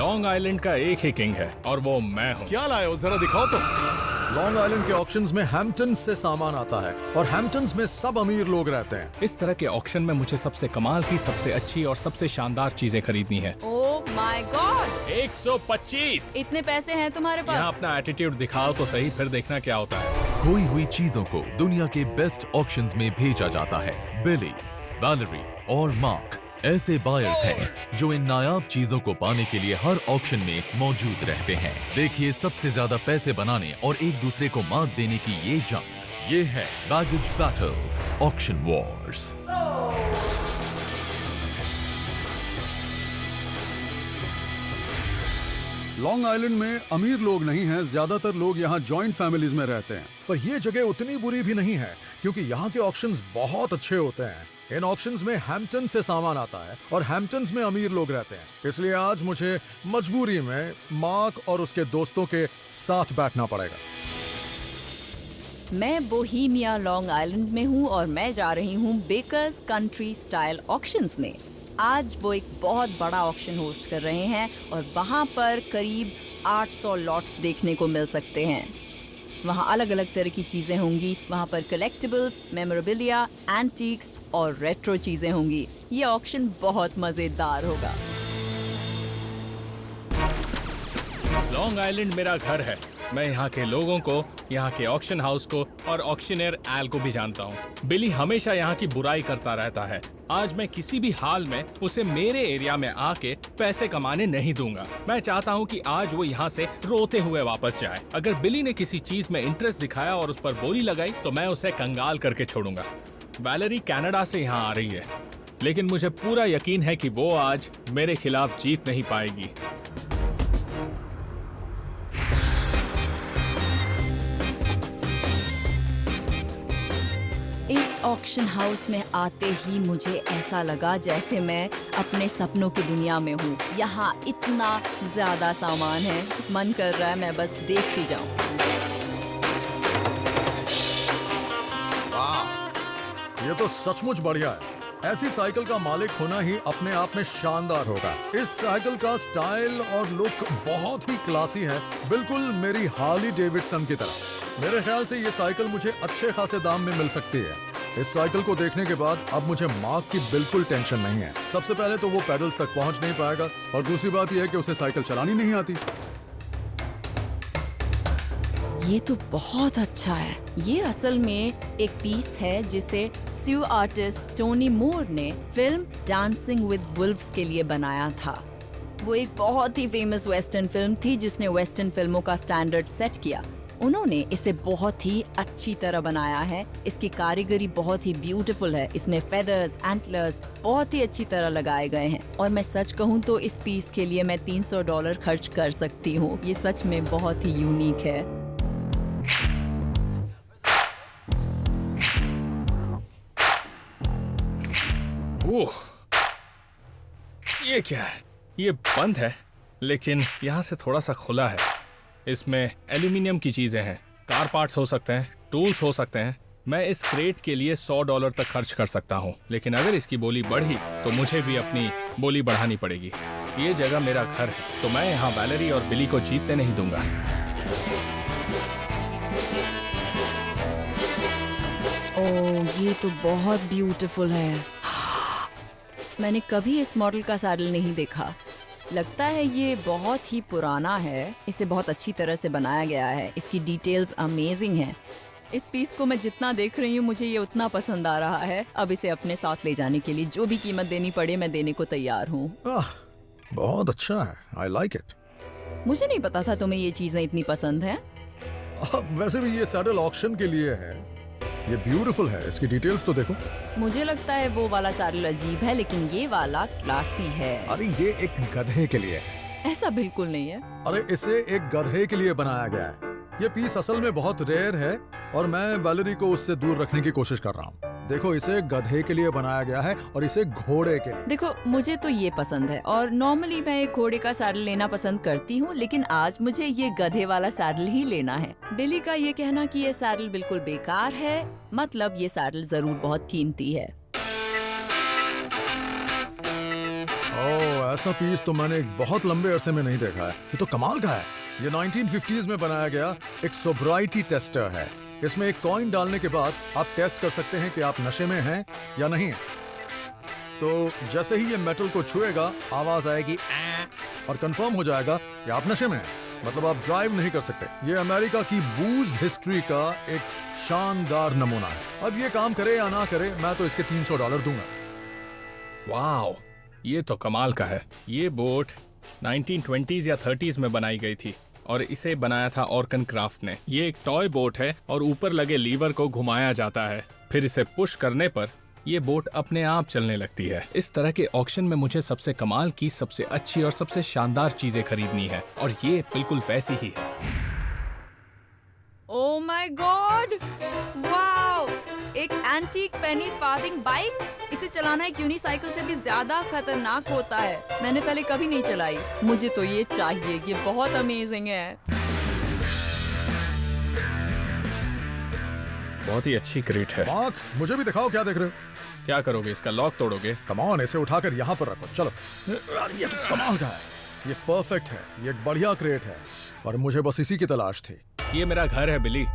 Long island का एक ही king है और वो मैं हूँ। क्या लाए हो, जरा दिखाओ तो। लॉन्ग आइलैंड के ऑक्शंस में हैम्पटन से सामान आता है और हैम्पटन्स में सब अमीर लोग रहते हैं। इस तरह के ऑक्शन में मुझे सबसे कमाल की, सबसे अच्छी और सबसे शानदार चीजें खरीदनी है। Oh my God, 125। इतने पैसे हैं तुम्हारे यहाँ पास? अपना एटीट्यूड दिखाओ तो सही, फिर देखना क्या होता है। खोई हुई चीजों को दुनिया के बेस्ट ऑक्शंस में भेजा जाता है। बिली, वैलेरी और मार्क ऐसे बायर्स हैं जो इन नायाब चीजों को पाने के लिए हर ऑक्शन में मौजूद रहते हैं। देखिए सबसे ज्यादा पैसे बनाने और एक दूसरे को मात देने की ये जंग। ये है baggage battles auction Wars. Long island में अमीर लोग नहीं हैं, ज्यादातर लोग यहाँ जॉइंट फैमिलीज में रहते हैं। पर ये जगह उतनी बुरी भी नहीं है क्योंकि यहाँ के ऑक्शंस बहुत अच्छे होते हैं। इन ऑक्शंस में हैम्पटन से सामान आता है और हैम्पटन्स में अमीर लोग रहते हैं। इसलिए आज मुझे मजबूरी में मार्क और उसके दोस्तों के साथ बैठना पड़ेगा। मैं बोहीमिया लॉन्ग आइलैंड में हूँ और मैं जा रही हूँ बेकर्स कंट्री स्टाइल ऑक्शंस में। आज वो एक बहुत बड़ा ऑक्शन होस्ट कर रहे हैं और वहाँ पर करीब 800 लॉट्स देखने को मिल सकते हैं। वहाँ अलग अलग तरह की चीजें होंगी। वहाँ पर कलेक्टिबल्स, मेमोरेबिलिया, एंटीक्स और रेट्रो चीजें होंगी। ये ऑक्शन बहुत मजेदार होगा। लॉन्ग आइलैंड मेरा घर है। मैं यहाँ के लोगों को, यहाँ के ऑक्शन हाउस को और ऑक्शनियर एल को भी जानता हूँ। बिली हमेशा यहाँ की बुराई करता रहता है। आज मैं किसी भी हाल में उसे मेरे एरिया में आके पैसे कमाने नहीं दूंगा। मैं चाहता हूँ कि आज वो यहाँ से रोते हुए वापस जाए। अगर बिली ने किसी चीज में इंटरेस्ट दिखाया और उस पर बोली लगाई तो मैं उसे कंगाल करके छोड़ूंगा। वैलेरी कनाडा से यहाँ आ रही है, लेकिन मुझे पूरा यकीन है कि वो आज मेरे खिलाफ जीत नहीं पाएगी। इस ऑक्शन हाउस में आते ही मुझे ऐसा लगा जैसे मैं अपने सपनों की दुनिया में हूँ। यहाँ इतना ज्यादा सामान है, मन कर रहा है मैं बस देखती जाऊँ। ये तो सचमुच बढ़िया है। ऐसी साइकिल का मालिक होना ही अपने आप में शानदार होगा। इस साइकिल का स्टाइल और लुक बहुत ही क्लासी है, बिल्कुल मेरी हार्ली डेविडसन की तरह। मेरे ख्याल से ये साइकिल मुझे अच्छे खासे दाम में मिल सकती है। इस साइकिल को देखने के बाद अब मुझे मार्क की बिल्कुल टेंशन नहीं है। सबसे पहले तो वो पैडल्स तक पहुंच नहीं पाएगा और दूसरी बात यह है कि उसे साइकिल चलानी नहीं आती। ये तो बहुत अच्छा है। ये असल में एक पीस है जिसे स्यू आर्टिस्ट टोनी मूर ने फिल्म डांसिंग विद वुल्व्स के लिए बनाया था। वो एक बहुत ही फेमस वेस्टर्न फिल्म थी जिसने वेस्टर्न फिल्मों का स्टैंडर्ड सेट किया। उन्होंने इसे बहुत ही अच्छी तरह बनाया है। इसकी कारीगरी बहुत ही ब्यूटीफुल है। इसमें फेदर्स, एंटलर्स बहुत ही अच्छी तरह लगाए गए हैं और मैं सच कहूँ तो इस पीस के लिए मैं $300 खर्च कर सकती हूँ। ये सच में बहुत ही यूनिक है। ओह, ये क्या है? ये बंद है, लेकिन यहाँ से थोड़ा सा खुला है। इसमें एल्यूमिनियम की चीजें हैं, कार पार्ट्स हो सकते हैं, टूल्स हो सकते हैं। मैं इस क्रेट के लिए $100 तक खर्च कर सकता हूँ, लेकिन अगर इसकी बोली बढ़ी तो मुझे भी अपनी बोली बढ़ानी पड़ेगी। ये जगह मेरा घर है, तो मैं यहाँ वैलेरी और बिली को जीतने नहीं दूंगा। ओह, ये तो बहुत ब्यूटीफुल है। मैंने कभी इस मॉडल का सैडल नहीं देखा। लगता है ये बहुत ही पुराना है। इसे बहुत अच्छी तरह से बनाया गया है। इसकी डिटेल्स अमेजिंग हैं। इस पीस को मैं जितना देख रही हूँ मुझे ये उतना पसंद आ रहा है। अब इसे अपने साथ ले जाने के लिए जो भी कीमत देनी पड़े मैं देने को तैयार हूँ। बहुत अच्छा है, आई लाइक इट। मुझे नहीं पता था तुम्हें ये चीजें इतनी पसंद हैं। वैसे भी ये सैडल ऑक्शन के लिए है। ये ब्यूटीफुल है, इसकी डिटेल्स तो देखो। मुझे लगता है वो वाला सैडल अजीब है, लेकिन ये वाला क्लासी है। अरे ये एक गधे के लिए है। ऐसा बिल्कुल नहीं है। अरे इसे एक गधे के लिए बनाया गया है। ये पीस असल में बहुत रेयर है और मैं वैलेरी को उससे दूर रखने की कोशिश कर रहा हूँ। देखो, इसे गधे के लिए बनाया गया है और इसे घोड़े के लिए। देखो, मुझे तो ये पसंद है और नॉर्मली मैं एक घोड़े का सैडल लेना पसंद करती हूँ, लेकिन आज मुझे ये गधे वाला सैडल ही लेना है। बिली का ये कहना कि ये सैडल बिल्कुल बेकार है, मतलब ये सैडल जरूर बहुत कीमती है। ओह ऐसा पीस तो मैंने एक बहुत लंबे अरसे में नहीं देखा है। ये तो कमाल का है। ये 1950s में बनाया गया एक सोब्राइटी टेस्टर है। इसमें एक कॉइन डालने के बाद आप टेस्ट कर सकते हैं कि आप नशे में हैं या नहीं हैं। तो जैसे ही ये मेटल को छुएगा आवाज आएगी और कंफर्म हो जाएगा कि आप नशे में हैं, मतलब आप ड्राइव नहीं कर सकते। ये अमेरिका की बूज हिस्ट्री का एक शानदार नमूना है। अब ये काम करे या ना करे, मैं तो इसके $300 दूंगा। वाओ, ये तो कमाल का है। ये बोट 1920s या 30s में बनाई गई थी और इसे बनाया था ऑर्कन क्राफ्ट ने। ये एक टॉय बोट है और ऊपर लगे लीवर को घुमाया जाता है, फिर इसे पुश करने पर ये बोट अपने आप चलने लगती है। इस तरह के ऑक्शन में मुझे सबसे कमाल की, सबसे अच्छी और सबसे शानदार चीजें खरीदनी है और ये बिल्कुल वैसी ही है। Oh my God, wow! एक एंटीक पेनी फार्थिंग बाइक। इसे चलाना एक यूनिसाइकिल से भी ज्यादा खतरनाक होता है। मैंने पहले कभी नहीं चलाई। मुझे तो ये चाहिए, ये बहुत अमेजिंग है। बहुत ही अच्छी क्रेट है। मार्क, मुझे भी दिखाओ, क्या देख रहे हो? क्या करोगे? इसका लॉक तोड़ोगे? कम ऑन, इसे उठाकर यहाँ पर रखो। चलो। यार, ये तो कमाल का है। ये परफेक्ट है। ये एक बढ़िया क्रेट है और मुझे बस इसी की तलाश थी। ये मेरा घर है बिली।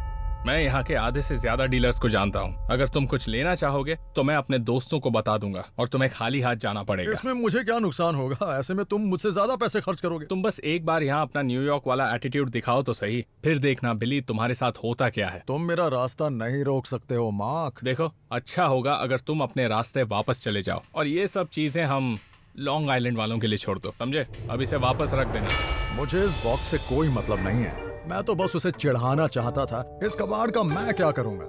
मैं यहाँ के आधे से ज्यादा डीलर्स को जानता हूँ। अगर तुम कुछ लेना चाहोगे तो मैं अपने दोस्तों को बता दूंगा और तुम्हें खाली हाथ जाना पड़ेगा। इसमें मुझे क्या नुकसान होगा? ऐसे में तुम मुझसे ज्यादा पैसे खर्च करोगे। तुम बस एक बार यहाँ अपना न्यूयॉर्क वाला एटीट्यूड दिखाओ तो सही, फिर देखना बिली तुम्हारे साथ होता क्या है। तुम मेरा रास्ता नहीं रोक सकते हो मार्क। देखो, अच्छा होगा अगर तुम अपने रास्ते वापस चले जाओ और ये सब चीजें हम लॉन्ग आइलैंड वालों के लिए छोड़ दो, समझे? अब इसे वापस रख देना। मुझे इस बॉक्स से कोई मतलब नहीं है। मैं तो बस उसे चिढ़ाना चाहता था। इस कबाड़ का मैं क्या करूंगा?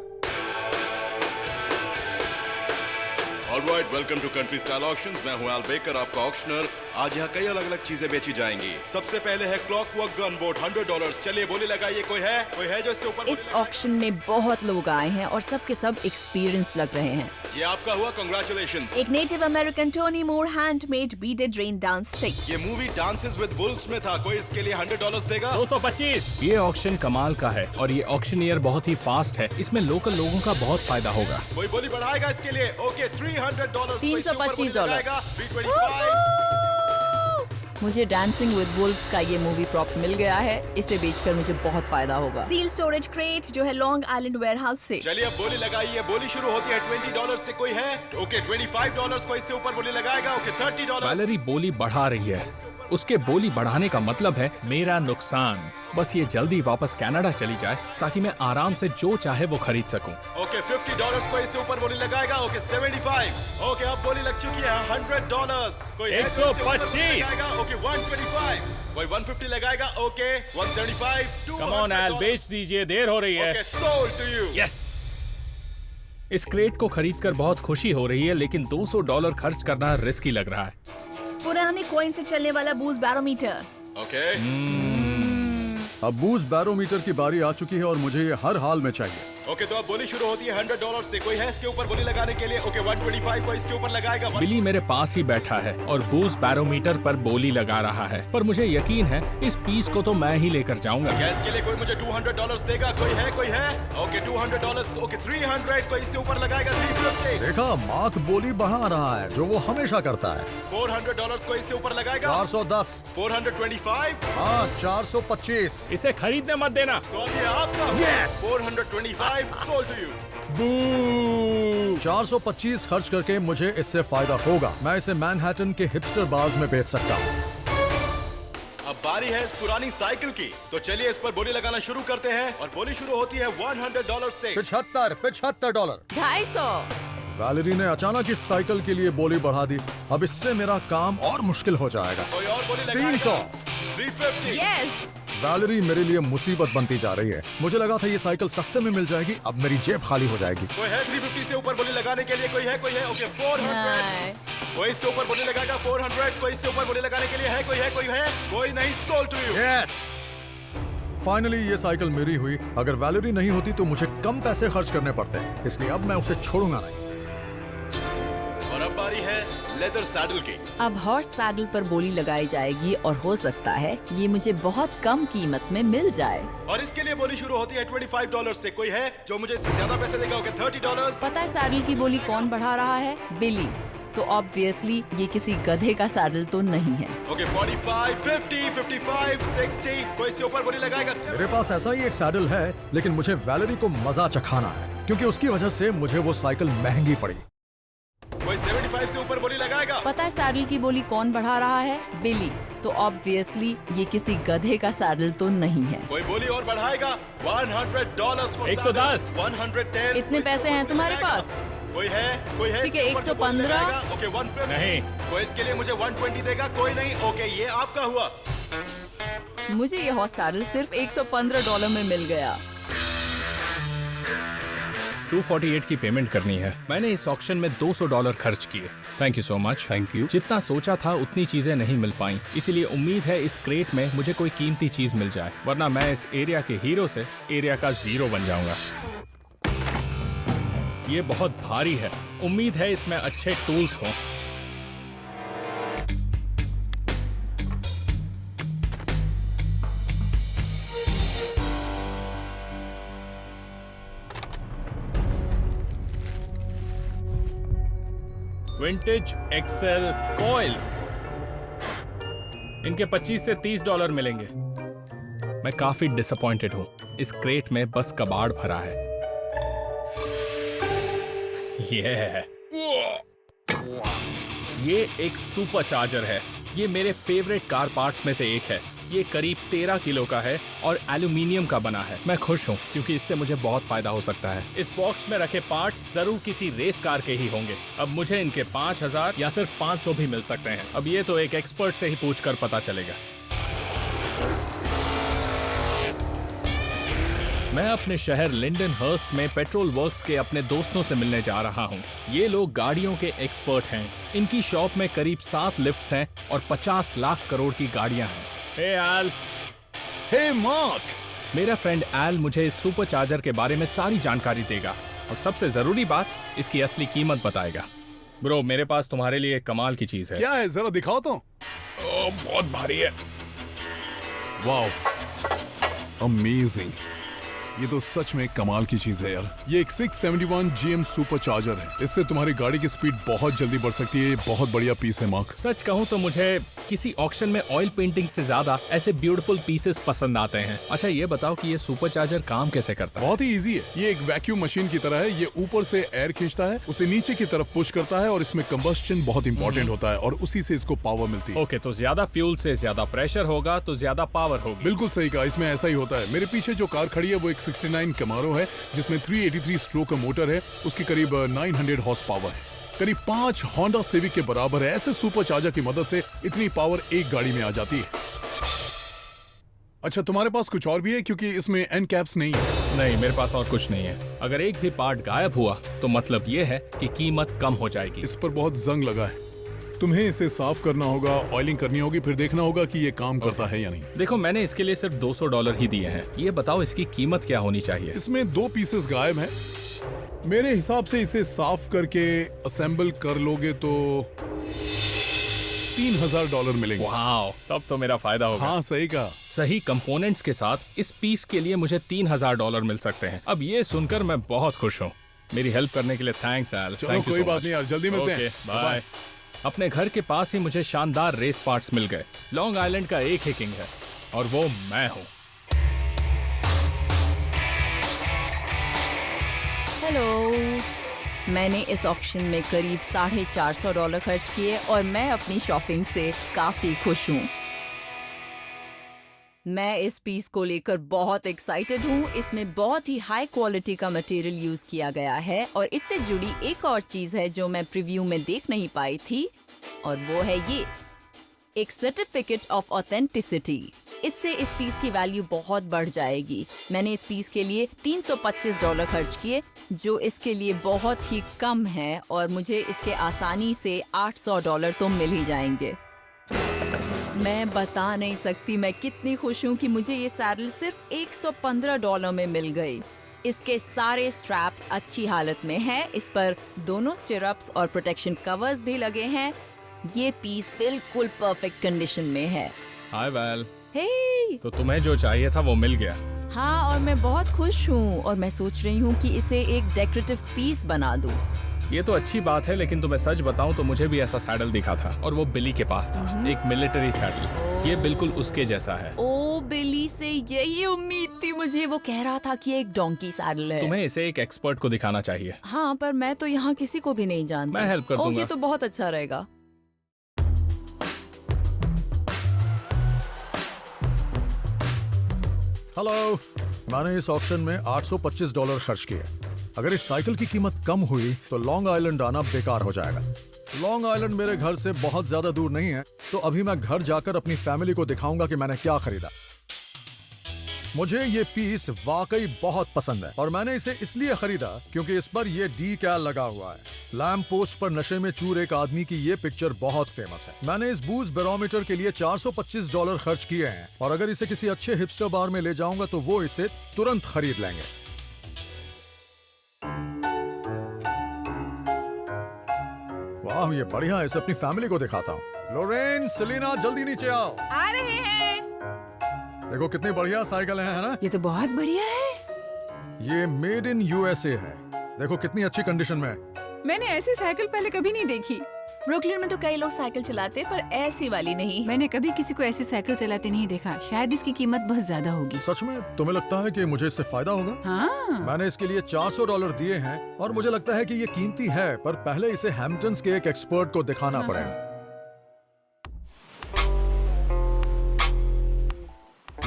Alright, welcome to country style auctions. मैं हूं एल बेकर, आपका ऑक्शनर। आज यहाँ कई अलग अलग चीजें बेची जाएंगी। सबसे पहले है क्लॉकवर्क गन बोट, $100। चलिए बोली लगाइए, कोई है जो इससे ऊपर? इस ऑक्शन में बहुत लोग आए हैं और सब के सब एक्सपीरियंस लग रहे हैं। ये आपका हुआ, कांग्रेचुलेशंस। एक नेटिव अमेरिकन टोनी मूर हैंडमेड बीटेड रेन डांस स्टिक। ये मूवी डांसेस विद वुल्व्स में था। कोई इसके लिए $100 देगा? 225। ये ऑक्शन कमाल का है और ये ऑक्शनियर बहुत ही फास्ट है। इसमें लोकल लोगों का बहुत फायदा होगा। कोई बोली बढ़ाएगा इसके लिए? ओके, $300। $325। 325। मुझे डांसिंग विद वुल्व्स का ये मूवी प्रॉप मिल गया है। इसे बेचकर मुझे बहुत फायदा होगा। सील स्टोरेज क्रेट जो है लॉन्ग आइलैंड वेयरहाउस से। चलिए अब बोली लगाइए। बोली शुरू होती है $20 से। कोई है? ओके, $25। कोई इससे ऊपर बोली लगाएगा? ओके, $30। वैलेरी बोली बढ़ा रही है। उसके बोली बढ़ाने का मतलब है मेरा नुकसान। बस ये जल्दी वापस कनाडा चली जाए ताकि मैं आराम से जो चाहे वो खरीद सकूं। ओके, $50। कोई इससे ऊपर बोली लगाएगा? ओके, 75। ओके, अब बोली लग चुकी है $100। कोई 125। ओके, 125। कोई 150 लगाएगा? ओके, 175। कम ऑन एल, बेच दीजिए, देर हो रही है। Okay, sold to you. Yes. इस क्रेट को खरीदकर बहुत खुशी हो रही है, लेकिन $200 खर्च करना रिस्की लग रहा है। पुराने कॉइन से चलने वाला बूज बैरोमीटर। ओके, अब बूज बैरोमीटर की बारी आ चुकी है और मुझे ये हर हाल में चाहिए। ओके, तो अब बोली शुरू होती है $100 से। कोई है इसके ऊपर बोली लगाने के लिए? ओके, 125। कोई इसके ऊपर लगाएगा? बिली मेरे पास ही बैठा है और बूज बैरोमीटर पर बोली लगा रहा है, पर मुझे यकीन है इस पीस को तो मैं ही लेकर जाऊंगा। क्या इसके लिए कोई मुझे $200 देगा? कोई है? ओके, $200। ओके, 300। कोई इससे ऊपर लगाएगा? 350। देखा, मार्क बोली बढ़ा रहा है जो वो हमेशा करता है। $400। कोई इससे ऊपर लगाएगा? 410। 425। हाँ, 425। इसे खरीदने मत देना। तो अब ये आपका हुआ। Yes! 425 sold to you। 425 खर्च करके मुझे इससे फायदा होगा। मैं इसे मैनहट्टन के हिपस्टर बार्स में बेच सकता हूँ। अब बारी है इस पुरानी साइकिल की, तो चलिए इस पर बोली लगाना शुरू करते हैं और बोली शुरू होती है $100 से। $75। 250। वैलेरी ने अचानक इस साइकिल के लिए बोली बढ़ा दी। अब इससे मेरा काम और मुश्किल हो जाएगा। कोई और बोली लगाएगा? 300। 350। यस। वैलेरी मेरे लिए मुसीबत बनती जा रही है। मुझे लगा था ये साइकिल सस्ते में मिल जाएगी, अब मेरी जेब खाली हो जाएगी। कोई है 350 से ऊपर बोली लगाने के लिए? कोई है? ओके, 400। कोई इससे ऊपर बोली लगाएगा? 400। कोई इससे ऊपर बोली लगाने के लिए है? कोई नहीं, sold to you. Yes. Finally ये साइकिल मेरी हुई। अगर वैलेरी नहीं होती तो मुझे कम पैसे खर्च करने पड़ते, इसलिए अब मैं उसे छोड़ूंगा नहीं। और अब बारी है लेदर सैडल की। अब हॉर्स सैडल पर बोली लगाई जाएगी और हो सकता है ये मुझे बहुत कम कीमत में मिल जाए। और इसके लिए बोली शुरू होती है $25 से। कोई है जो मुझे इससे ज्यादा पैसे देगा? ओके, $30। पता है सैडल की बोली कौन बढ़ा रहा है? बिली। तो ऑब्वियसली ये किसी गधे का सैडल तो नहीं है। ओके 45, 50, 55, 60 कोई इससे ऊपर बोली लगाएगा। मेरे पास ऐसा ही एक सैडल है, लेकिन मुझे वैलेरी को मजा चखाना है, क्योंकि उसकी वजह से मुझे वो साइकिल महंगी पड़ी। कोई 75 से ऊपर बोली लगाएगा। पता है सैडल की बोली कौन बढ़ा रहा है? बिली। तो ऑब्वियसली ये किसी गधे का सैडल तो नहीं है। कोई बोली और बढ़ाएगा। $100 for 110। 110। इतने पैसे हैं तुम्हारे पास? कोई है? ठीक है, इसके ऊपर से बोली 115। लगाएगा? ओके 150। नहीं। कोई इसके लिए मुझे 120 देगा? कोई नहीं। ओके ये आपका हुआ। मुझे ये हॉट सैडल सिर्फ $115 में मिल गया। 248 की पेमेंट करनी है। मैंने इस ऑक्शन में $200 खर्च किए। Thank you so much. Thank you. जितना सोचा था उतनी चीजें नहीं मिल पाई, इसीलिए उम्मीद है इस क्रेट में मुझे कोई कीमती चीज मिल जाए, वरना मैं इस एरिया के हीरो से एरिया का जीरो बन जाऊंगा। ये बहुत भारी है, उम्मीद है इसमें अच्छे टूल्स हों। विंटेज एक्सेल कॉइल्स, इनके 25 से $30 मिलेंगे। मैं काफी डिसअपॉइंटेड हूँ, इस क्रेट में बस कबाड़ भरा है। ये एक सुपर चार्जर है। ये मेरे फेवरेट कार पार्ट्स में से एक है। ये करीब 13 किलो का है और एल्यूमिनियम का बना है। मैं खुश हूँ क्योंकि इससे मुझे बहुत फायदा हो सकता है। इस बॉक्स में रखे पार्ट्स जरूर किसी रेस कार के ही होंगे। अब मुझे इनके 5000 या सिर्फ 500 भी मिल सकते हैं। अब ये तो एक एक्सपर्ट से ही पूछकर पता चलेगा। मैं अपने शहर लिंडनहर्स्ट में पेट्रोल वर्क्स के अपने दोस्तों से मिलने जा रहा हूँ। ये लोग गाड़ियों के एक्सपर्ट हैं। इनकी शॉप में करीब 7 लिफ्ट्स हैं और 50 लाख करोड़ की गाड़ियां हैं। हे एल। हे मार्क। मेरा फ्रेंड एल मुझे इस सुपर चार्जर के बारे में सारी जानकारी देगा और सबसे जरूरी बात, इसकी असली कीमत बताएगा। ब्रो, मेरे पास तुम्हारे लिए एक कमाल की चीज है। क्या है, जरा दिखाओ तो। बहुत भारी है। Wow, amazing. ये तो सच में कमाल की चीज है यार। ये एक 671 GM सुपर चार्जर है। इससे तुम्हारी गाड़ी की स्पीड बहुत जल्दी बढ़ सकती है। ये बहुत बढ़िया पीस है मार्क। सच कहूँ तो मुझे किसी ऑक्शन में ऑयल पेंटिंग से ज्यादा ऐसे ब्यूटीफुल पीसेस पसंद आते हैं। अच्छा ये बताओ कि ये सुपर चार्जर काम कैसे करता है? बहुत ही इजी है। ये एक वैक्यूम मशीन की तरह है। ये ऊपर से एयर खींचता है, उसे नीचे की तरफ पुश करता है और इसमें कंबस्शन बहुत इंपॉर्टेंट होता है और उसी से इसको पावर मिलती है। ओके, तो ज्यादा फ्यूल से ज्यादा प्रेशर होगा तो ज्यादा पावर होगी। बिल्कुल सही कहा, इसमें ऐसा ही होता है। मेरे पीछे जो कार खड़ी है वो एक 69 कैमारो है, जिसमें 383 स्ट्रोक का मोटर है। उसकी करीब 900 हॉर्स पावर है, करीब 5 होंडा सिविक के बराबर है। ऐसे सुपर चार्जर की मदद से इतनी पावर एक गाड़ी में आ जाती है। अच्छा, तुम्हारे पास कुछ और भी है? क्योंकि इसमें एंड कैप्स नहीं है। नहीं, मेरे पास और कुछ नहीं है। अगर एक भी पार्ट गायब हुआ तो मतलब ये है कि कीमत कम हो जाएगी। इस पर बहुत जंग लगा है। तुम्हें इसे साफ करना होगा, ऑयलिंग करनी होगी, फिर देखना होगा कि ये काम करता है या नहीं। देखो, मैंने इसके लिए सिर्फ $200 ही दिए हैं। ये बताओ इसकी कीमत क्या होनी चाहिए? इसमें 2 पीसेस गायब हैं। मेरे हिसाब से इसे साफ करके असेंबल कर लोगे तो $3000 मिलेंगे। वाह, तब तो मेरा फायदा होगा। हाँ, सही कहा। सही कंपोनेंट्स के साथ इस पीस के लिए मुझे $3000 मिल सकते हैं। अब ये सुनकर मैं बहुत खुश हूँ। मेरी हेल्प करने के लिए थैंक्स एल। चलो कोई बात नहीं यार, जल्दी मिलते हैं। बाय। अपने घर के पास ही मुझे शानदार रेस पार्ट्स मिल गए। लॉन्ग आइलैंड का एक ही किंग है और वो मैं हूँ। हेलो। मैंने इस ऑक्शन में करीब $450 खर्च किए और मैं अपनी शॉपिंग से काफी खुश हूँ। मैं इस पीस को लेकर बहुत एक्साइटेड हूँ। इसमें बहुत ही हाई क्वालिटी का मटेरियल यूज किया गया है और इससे जुड़ी एक और चीज है जो मैं प्रीव्यू में देख नहीं पाई थी, और वो है ये एक सर्टिफिकेट ऑफ ऑथेंटिसिटी। इससे इस पीस की वैल्यू बहुत बढ़ जाएगी। मैंने इस पीस के लिए $325 खर्च किए, जो इसके लिए बहुत ही कम है, और मुझे इसके आसानी से $800 तो मिल ही जाएंगे। मैं बता नहीं सकती मैं कितनी खुश हूँ कि मुझे ये सैडल सिर्फ $115 में मिल गई। इसके सारे स्ट्रैप्स अच्छी हालत में हैं। इस पर दोनों स्टिरअप्स और प्रोटेक्शन कवर्स भी लगे हैं। ये पीस बिल्कुल परफेक्ट कंडीशन में है। हाय वेल। हे, तो तुम्हें जो चाहिए था वो मिल गया। हाँ, और मैं बहुत खुश हूँ और मैं सोच रही हूँ कि इसे एक डेकोरेटिव पीस बना दूँ। ये तो अच्छी बात है, लेकिन तुम्हें सच बताऊं तो मुझे भी ऐसा सैडल दिखा था और वो बिली के पास था, एक मिलिट्री सैडल। ये बिल्कुल उसके जैसा है। ओ, बिली से यही उम्मीद थी मुझे। वो कह रहा था कि एक डोंकी सैडल है। तुम्हें इसे एक एक्सपर्ट को दिखाना चाहिए। हाँ, पर मैं तो यहाँ किसी को भी नहीं जानती। मैं हेल्प कर दूंगा। ये तो बहुत अच्छा रहेगा। हेलो, मैंने इस ऑक्शन में $825 खर्च किए। अगर इस साइकिल की कीमत कम हुई तो लॉन्ग आइलैंड आना बेकार हो जाएगा। लॉन्ग आइलैंड मेरे घर से बहुत ज्यादा दूर नहीं है, तो अभी मैं घर जाकर अपनी फैमिली को दिखाऊंगा कि मैंने क्या खरीदा। मुझे ये पीस वाकई बहुत पसंद है और मैंने इसे इसलिए खरीदा क्योंकि इस पर ये डीकैल लगा हुआ है। लैम्प पोस्ट पर नशे में चूर एक आदमी की ये पिक्चर बहुत फेमस है। मैंने इस बूज बैरोमीटर के लिए $425 खर्च किए हैं और अगर इसे किसी अच्छे हिपस्टर बार में ले जाऊंगा तो वो इसे तुरंत खरीद लेंगे। वाह, ये बढ़िया है। इसे अपनी फैमिली को दिखाता हूँ। लोरेन, सेलिना, जल्दी नीचे आओ। आ रहे हैं। देखो कितनी बढ़िया साइकिल है ना? ये तो बहुत बढ़िया है। ये मेड इन यूएसए है। देखो कितनी अच्छी कंडीशन में है। मैंने ऐसी साइकिल पहले कभी नहीं देखी। ब्रुकलिन में तो कई लोग साइकिल चलाते पर ऐसी वाली नहीं। मैंने कभी किसी को ऐसी साइकिल चलाते नहीं देखा। शायद इसकी कीमत बहुत ज्यादा होगी। सच में? तुम्हें लगता है कि मुझे इससे फायदा होगा? हाँ। मैंने इसके लिए $400 दिए हैं और मुझे लगता है कि ये कीमती है, पर पहले इसे हैम्पटन्स के एक एक्सपर्ट को दिखाना पड़ेगा।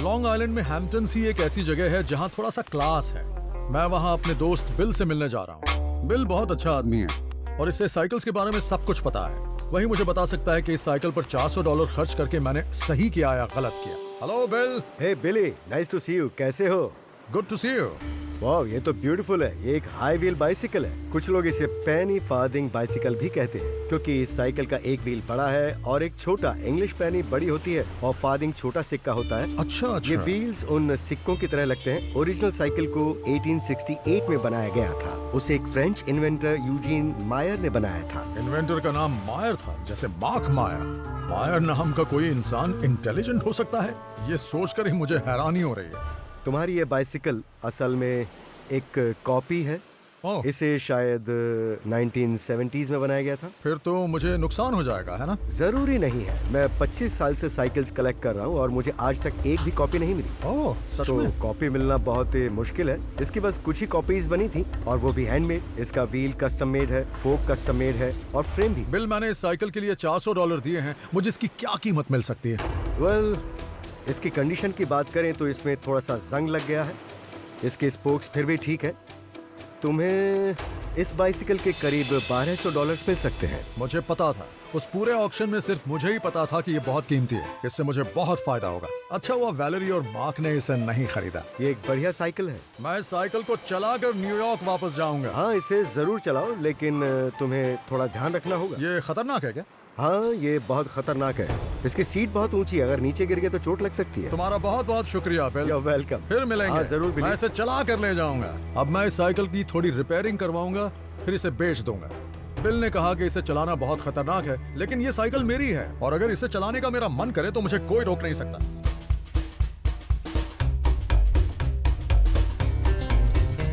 लॉन्ग आइलैंड में हैम्पटन्स ही एक ऐसी जगह है जहाँ थोड़ा सा क्लास है। मैं वहाँ अपने दोस्त बिल से मिलने जा रहा हूँ। बिल बहुत अच्छा आदमी है और इसे साइकिल्स के बारे में सब कुछ पता है। वही मुझे बता सकता है कि इस साइकिल पर $400 खर्च करके मैंने सही किया या गलत किया। Hello Bill. Hey Billy, nice to see you. कैसे हो? Good to see you. वाह, ये तो ब्यूटीफुल है। ये एक हाई व्हील बाइसिकल है। कुछ लोग इसे पेनी फार्दिंग बाइसिकल भी कहते हैं क्योंकि इस साइकिल का एक व्हील बड़ा है और एक छोटा। इंग्लिश पेनी बड़ी होती है और फार्दिंग छोटा सिक्का होता है। अच्छा। ये व्हील्स उन सिक्कों की तरह लगते हैं। ओरिजिनल साइकिल को 1868 में बनाया गया था। उसे एक फ्रेंच इन्वेंटर यूजीन मायर ने बनाया था। इन्वेंटर का नाम मायर था, जैसे मार्क मायर। मायर नाम का कोई इंसान इंटेलिजेंट हो सकता है? ये सोचकर ही मुझे हैरानी हो रही है। तुम्हारी ये बाइसिकल असल में एक कॉपी है। इसे शायद 1970s में बनाया गया था। फिर तो मुझे नुकसान हो जाएगा, है ना? जरूरी नहीं है। मैं 25 साल से साइकिल्स कलेक्ट कर रहा हूँ और मुझे आज तक एक भी कॉपी नहीं मिली। ओह, सच तो में? कॉपी मिलना बहुत ही मुश्किल है। इसकी बस कुछ ही कॉपीज बनी थी और वो भी हैंडमेड। इसका व्हील कस्टम मेड है, फोक कस्टम मेड है और फ्रेम भी। बिल, मैंने इस साइकिल के लिए $400 दिए हैं। मुझे इसकी क्या कीमत मिल सकती है? वेल, इसकी कंडीशन की बात करें तो इसमें थोड़ा सा जंग लग गया है। इसके स्पोक्स फिर भी ठीक है। तुम्हें इस बाइसिकल के करीब $1200 मिल सकते हैं। मुझे पता था। उस पूरे ऑक्शन में सिर्फ मुझे ही पता था कि ये बहुत कीमती है। इससे मुझे बहुत फायदा होगा। अच्छा हुआ वैलेरी और मार्क ने इसे नहीं खरीदा। ये एक बढ़िया साइकिल है। मैं इस साइकिल को चलाकर न्यूयॉर्क वापस जाऊंगा। हाँ, इसे जरूर चलाओ, लेकिन तुम्हें थोड़ा ध्यान रखना होगा। ये खतरनाक है क्या? हाँ, ये बहुत खतरनाक है। इसकी सीट बहुत ऊंची है। अगर नीचे गिर गए तो चोट लग सकती है। तुम्हारा बहुत बहुत शुक्रिया बिल। You're welcome। फिर मिलेंगे। हाँ, जरूर मैं इसे चला कर ले जाऊंगा। अब मैं इस साइकिल की थोड़ी रिपेयरिंग करवाऊंगा, फिर इसे बेच दूंगा। बिल ने कहा कि इसे चलाना बहुत खतरनाक है, लेकिन ये साइकिल मेरी है और अगर इसे चलाने का मेरा मन करे तो मुझे कोई रोक नहीं सकता।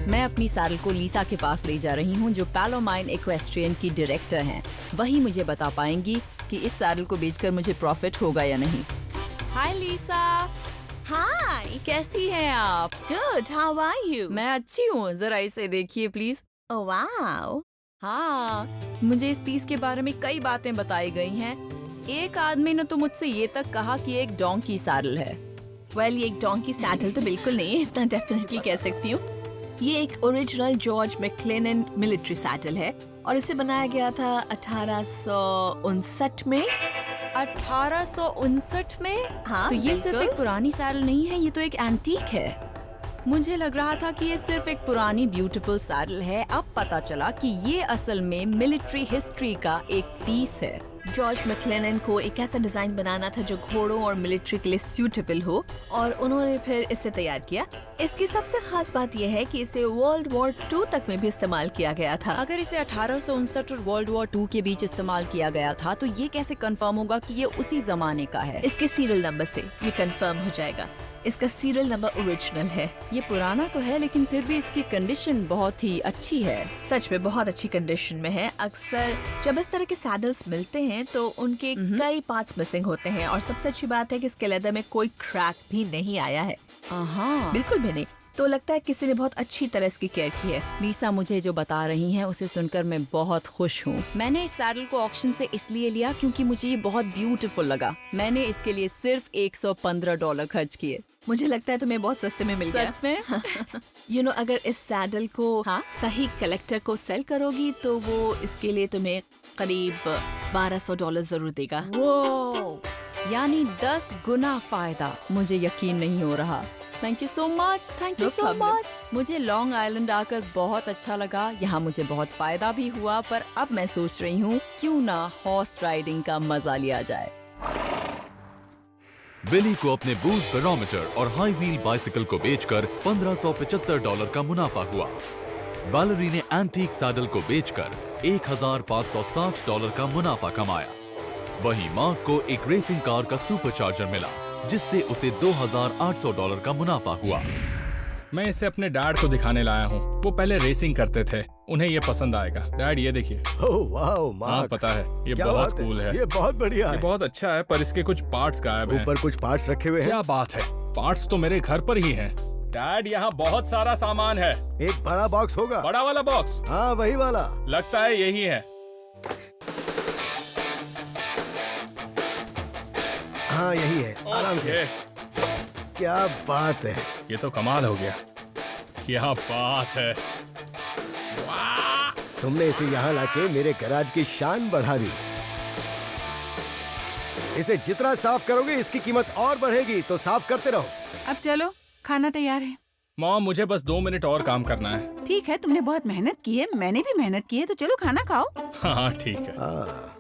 मैं अपनी सैडल को लीसा के पास ले जा रही हूँ, जो पैलोमाइन इक्वेस्ट्रियन की डायरेक्टर हैं। वही मुझे बता पाएंगी कि इस सैडल को बेचकर मुझे प्रॉफिट होगा या नहीं। हाय लीसा। हाय, कैसी हैं आप? Good, how are you? मैं अच्छी हूँ। जरा इसे देखिए प्लीज। Oh wow. हाँ, मुझे इस पीस के बारे में कई बातें बताई गई हैं। एक आदमी ने तो मुझसे ये तक कहा कि एक डोंकी सैडल है। वेल, ये एक डोंकी सैडल तो बिल्कुल नहीं है, इतना डेफिनेटली कह सकती हूँ। ये एक ओरिजिनल जॉर्ज मैक्लेनन मिलिट्री सैडल है और इसे बनाया गया था 1859 में। 1859 में? हाँ, तो ये सिर्फ बिल्कुल। एक पुरानी सैडल नहीं है, ये तो एक एंटीक है। मुझे लग रहा था कि ये सिर्फ एक पुरानी ब्यूटीफुल सैडल है। अब पता चला कि ये असल में मिलिट्री हिस्ट्री का एक पीस है। जॉर्ज मैक्लेनन को एक ऐसा डिजाइन बनाना था जो घोड़ों और मिलिट्री के लिए सूटेबल हो और उन्होंने फिर इसे तैयार किया। इसकी सबसे खास बात यह है कि इसे वर्ल्ड वॉर 2 तक में भी इस्तेमाल किया गया था। अगर इसे 1859 और वर्ल्ड वॉर 2 के बीच इस्तेमाल किया गया था तो ये कैसे कंफर्म होगा कि ये उसी जमाने का है? इसके सीरियल नंबर से ये कंफर्म हो जाएगा। इसका सीरियल नंबर ओरिजिनल है। ये पुराना तो है लेकिन फिर भी इसकी कंडीशन बहुत ही अच्छी है। सच में बहुत अच्छी कंडीशन में है। अक्सर जब इस तरह के सैडल्स मिलते हैं तो उनके कई पार्ट्स मिसिंग होते हैं और सबसे अच्छी बात है कि इसके लेदर में कोई क्रैक भी नहीं आया है। हाँ, बिल्कुल भी नहीं। तो लगता है किसी ने बहुत अच्छी तरह इसकी केयर की है। लीसा मुझे जो बता रही हैं उसे सुनकर मैं बहुत खुश हूँ। मैंने इस सैडल को ऑक्शन से इसलिए लिया क्योंकि मुझे ये बहुत ब्यूटीफुल लगा। मैंने इसके लिए सिर्फ $115 खर्च किए। मुझे लगता है तुम्हें बहुत सस्ते में मिल गया। सच में? यू नो अगर इस सैडल को हाँ? सही कलेक्टर को सेल करोगी तो वो इसके लिए तुम्हें करीब $1200 जरूर देगा। वो यानी 10 गुना फायदा। मुझे यकीन नहीं हो रहा। Thank you so much, thank you No so problem. Much. मुझे लॉन्ग आइलैंड आकर बहुत अच्छा लगा। यहाँ मुझे बहुत फायदा भी हुआ, पर अब मैं सोच रही हूँ क्यों ना हॉर्स राइडिंग का मजा लिया जाए। बिली को अपने बूस्ट बैरोमीटर और हाई व्हील बाइसिकल को बेचकर $1575 का मुनाफा हुआ। वैलेरी ने एंटीक सैडल को बेचकर $1560 का मुनाफा कमाया। वहीं मार्क को एक रेसिंग कार का सुपरचार्जर मिला, जिससे उसे $2800 का मुनाफा हुआ। मैं इसे अपने डैड को दिखाने लाया हूँ। वो पहले रेसिंग करते थे, उन्हें ये पसंद आएगा। डैड ये देखिए। ओह वाह हाँ मार्क, पता है, ये क्या बहुत बात कूल है। ये बहुत बढ़िया ये है। बहुत अच्छा है, पर इसके कुछ पार्ट्स गायब हैं। ऊपर कुछ पार्ट्स रखे हुए हैं। क्या बात है, पार्ट्स तो मेरे घर पर ही हैं। डैड यहाँ बहुत सारा सामान है। एक बड़ा बॉक्स होगा। बड़ा वाला बॉक्स हाँ वही वाला। लगता है यही है। हाँ यही है, आराम से। ओके, क्या बात है। ये तो कमाल हो गया। क्या बात है। तुमने इसे यहाँ लाके मेरे गैराज की शान बढ़ा दी। इसे जितना साफ करोगे इसकी कीमत और बढ़ेगी, तो साफ करते रहो। अब चलो, खाना तैयार है। मॉम मुझे बस 2 मिनट और काम करना है। ठीक है, तुमने बहुत मेहनत की है, मैंने भी मेहनत की है, तो चलो खाना खाओ। हाँ ठीक है। हाँ